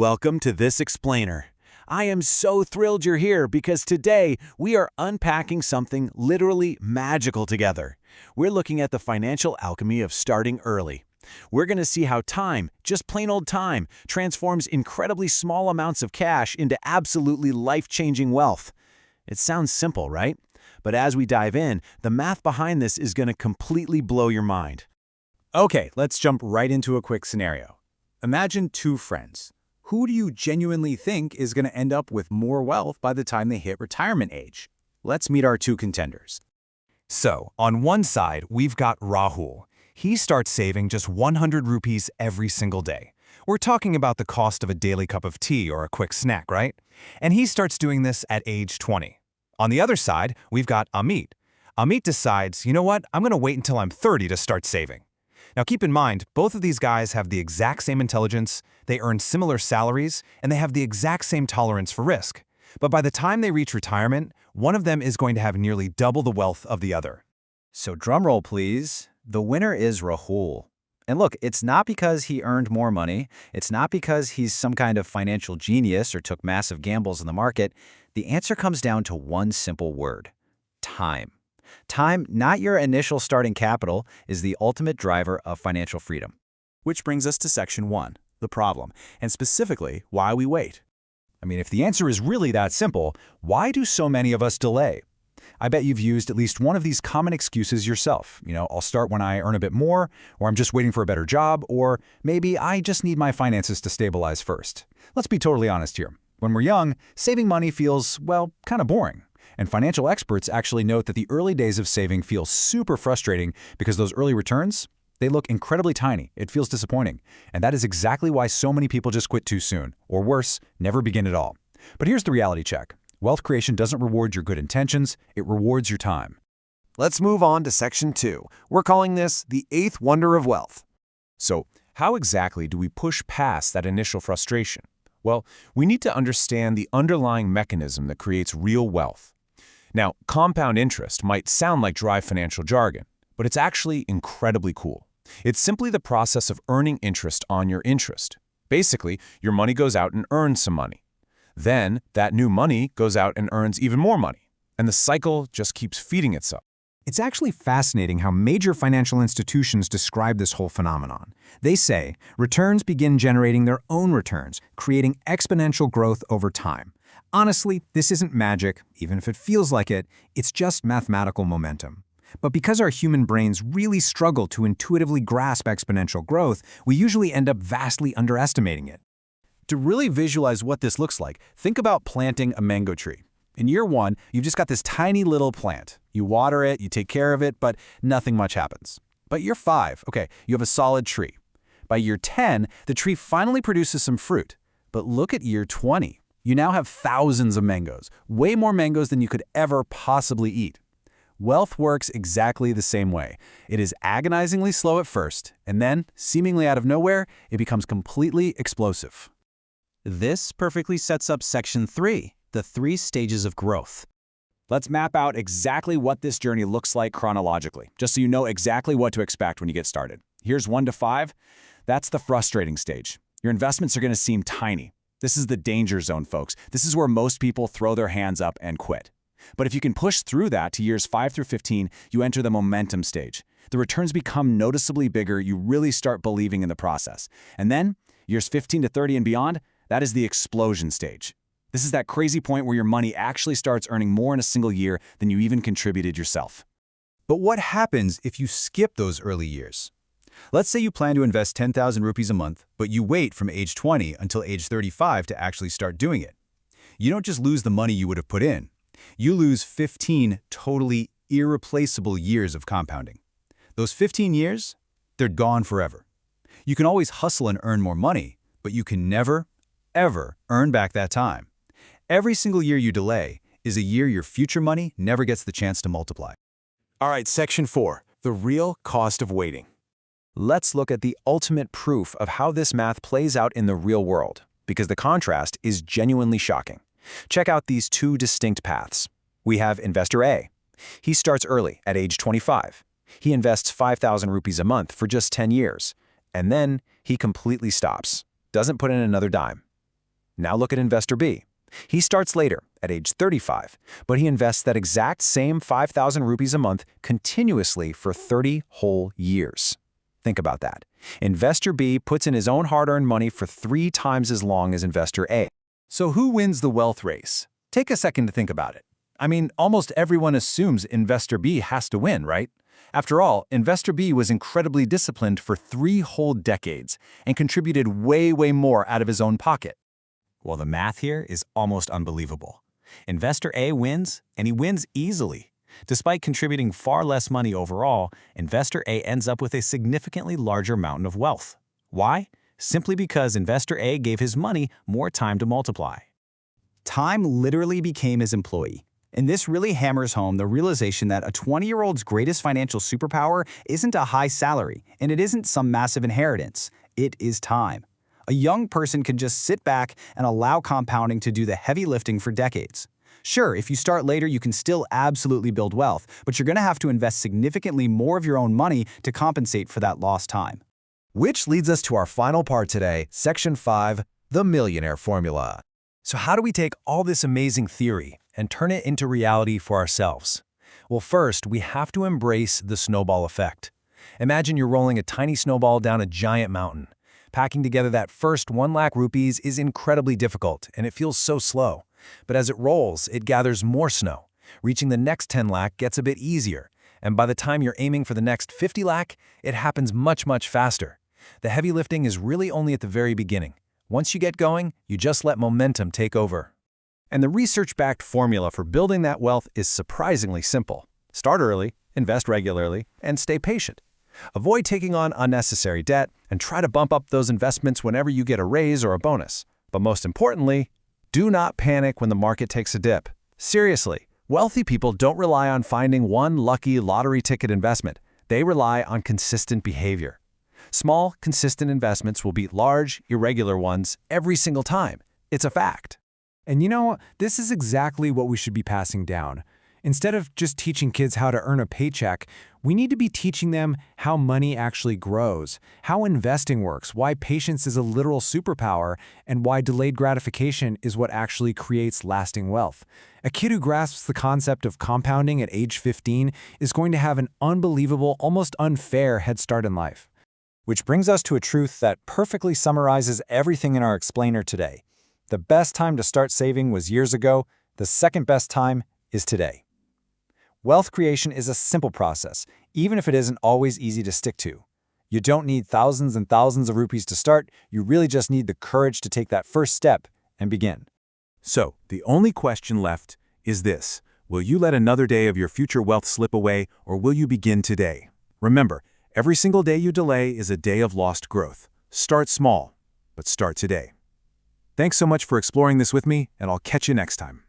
Welcome to This Explainer. I am so thrilled you're here because today we are unpacking something literally magical together. We're looking at the financial alchemy of starting early. We're going to see how time, just plain old time, transforms incredibly small amounts of cash into absolutely life-changing wealth. It sounds simple, right? But as we dive in, the math behind this is going to completely blow your mind. Okay, let's jump right into a quick scenario. Imagine two friends. Who do you genuinely think is going to end up with more wealth by the time they hit retirement age? Let's meet our two contenders. So, on one side, we've got Rahul. He starts saving just 100 rupees every single day. We're talking about the cost of a daily cup of tea or a quick snack, right? And he starts doing this at age 20. On the other side, we've got Amit. Amit decides, you know what, I'm going to wait until I'm 30 to start saving. Now keep in mind, both of these guys have the exact same intelligence, they earn similar salaries, and they have the exact same tolerance for risk. But by the time they reach retirement, one of them is going to have nearly double the wealth of the other. So drumroll please, the winner is Rahul. And look, it's not because he earned more money, it's not because he's some kind of financial genius or took massive gambles in the market. The answer comes down to one simple word: time. Time, not your initial starting capital, is the ultimate driver of financial freedom. Which brings us to Section 1, the problem, and specifically, why we wait. I mean, if the answer is really that simple, why do so many of us delay? I bet you've used at least one of these common excuses yourself. I'll start when I earn a bit more, or I'm just waiting for a better job, or maybe I just need my finances to stabilize first. Let's be totally honest here. When we're young, saving money feels, well, kind of boring. And financial experts actually note that the early days of saving feel super frustrating because those early returns, they look incredibly tiny. It feels disappointing. And that is exactly why so many people just quit too soon, or worse, never begin at all. But here's the reality check. Wealth creation doesn't reward your good intentions, it rewards your time. Let's move on to Section 2. We're calling this the eighth wonder of wealth. So, how exactly do we push past that initial frustration? Well, we need to understand the underlying mechanism that creates real wealth. Now, compound interest might sound like dry financial jargon, but it's actually incredibly cool. It's simply the process of earning interest on your interest. Basically, your money goes out and earns some money. Then, that new money goes out and earns even more money. And the cycle just keeps feeding itself. It's actually fascinating how major financial institutions describe this whole phenomenon. They say returns begin generating their own returns, creating exponential growth over time. Honestly, this isn't magic, even if it feels like it, it's just mathematical momentum. But because our human brains really struggle to intuitively grasp exponential growth, we usually end up vastly underestimating it. To really visualize what this looks like, think about planting a mango tree. In year 1, you've just got this tiny little plant. You water it, you take care of it, but nothing much happens. But year 5, okay, you have a solid tree. By year 10, the tree finally produces some fruit. But look at year 20. You now have thousands of mangoes, way more mangoes than you could ever possibly eat. Wealth works exactly the same way. It is agonizingly slow at first, and then, seemingly out of nowhere, it becomes completely explosive. This perfectly sets up Section 3, the 3 stages of growth. Let's map out exactly what this journey looks like chronologically, just so you know exactly what to expect when you get started. Here's 1 to 5. That's the frustrating stage. Your investments are going to seem tiny. This is the danger zone, folks. This is where most people throw their hands up and quit. But if you can push through that to years 5 through 15, you enter the momentum stage. The returns become noticeably bigger. You really start believing in the process. And then, years 15 to 30 and beyond, that is the explosion stage. This is that crazy point where your money actually starts earning more in a single year than you even contributed yourself. But what happens if you skip those early years? Let's say you plan to invest 10,000 rupees a month, but you wait from age 20 until age 35 to actually start doing it. You don't just lose the money you would have put in. You lose 15 totally irreplaceable years of compounding. Those 15 years, they're gone forever. You can always hustle and earn more money, but you can never, ever earn back that time. Every single year you delay is a year your future money never gets the chance to multiply. All right, Section 4, the real cost of waiting. Let's look at the ultimate proof of how this math plays out in the real world, because the contrast is genuinely shocking. Check out these 2 distinct paths. We have investor A. He starts early at age 25. He invests 5,000 rupees a month for just 10 years. And then he completely stops, doesn't put in another dime. Now look at investor B. He starts later, at age 35, but he invests that exact same 5,000 rupees a month continuously for 30 whole years. Think about that. Investor B puts in his own hard-earned money for 3 times as long as investor A. So who wins the wealth race? Take a second to think about it. I mean, almost everyone assumes investor B has to win, right? After all, investor B was incredibly disciplined for 3 whole decades and contributed way more out of his own pocket. Well, the math here is almost unbelievable. Investor A wins, and he wins easily. Despite contributing far less money overall, investor A ends up with a significantly larger mountain of wealth. Why? Simply because investor A gave his money more time to multiply. Time literally became his employee. And this really hammers home the realization that a 20-year-old's greatest financial superpower isn't a high salary, and it isn't some massive inheritance. It is time. A young person can just sit back and allow compounding to do the heavy lifting for decades. Sure, if you start later, you can still absolutely build wealth, but you're going to have to invest significantly more of your own money to compensate for that lost time. Which leads us to our final part today, Section 5, the Millionaire Formula. So how do we take all this amazing theory and turn it into reality for ourselves? Well, first, we have to embrace the snowball effect. Imagine you're rolling a tiny snowball down a giant mountain. Packing together that first 1 lakh rupees is incredibly difficult, and it feels so slow. But as it rolls, it gathers more snow. Reaching the next 10 lakh gets a bit easier, and by the time you're aiming for the next 50 lakh, it happens much faster. The heavy lifting is really only at the very beginning. Once you get going, you just let momentum take over. And the research-backed formula for building that wealth is surprisingly simple. Start early, invest regularly, and stay patient. Avoid taking on unnecessary debt, and try to bump up those investments whenever you get a raise or a bonus. But most importantly, do not panic when the market takes a dip. Seriously, wealthy people don't rely on finding one lucky lottery ticket investment. They rely on consistent behavior. Small, consistent investments will beat large, irregular ones every single time. It's a fact. And you know, this is exactly what we should be passing down. Instead of just teaching kids how to earn a paycheck, we need to be teaching them how money actually grows, how investing works, why patience is a literal superpower, and why delayed gratification is what actually creates lasting wealth. A kid who grasps the concept of compounding at age 15 is going to have an unbelievable, almost unfair head start in life. Which brings us to a truth that perfectly summarizes everything in our explainer today. The best time to start saving was years ago. The second best time is today. Wealth creation is a simple process, even if it isn't always easy to stick to. You don't need thousands and thousands of rupees to start, you really just need the courage to take that first step and begin. So, the only question left is this: will you let another day of your future wealth slip away, or will you begin today? Remember, every single day you delay is a day of lost growth. Start small, but start today. Thanks so much for exploring this with me, and I'll catch you next time.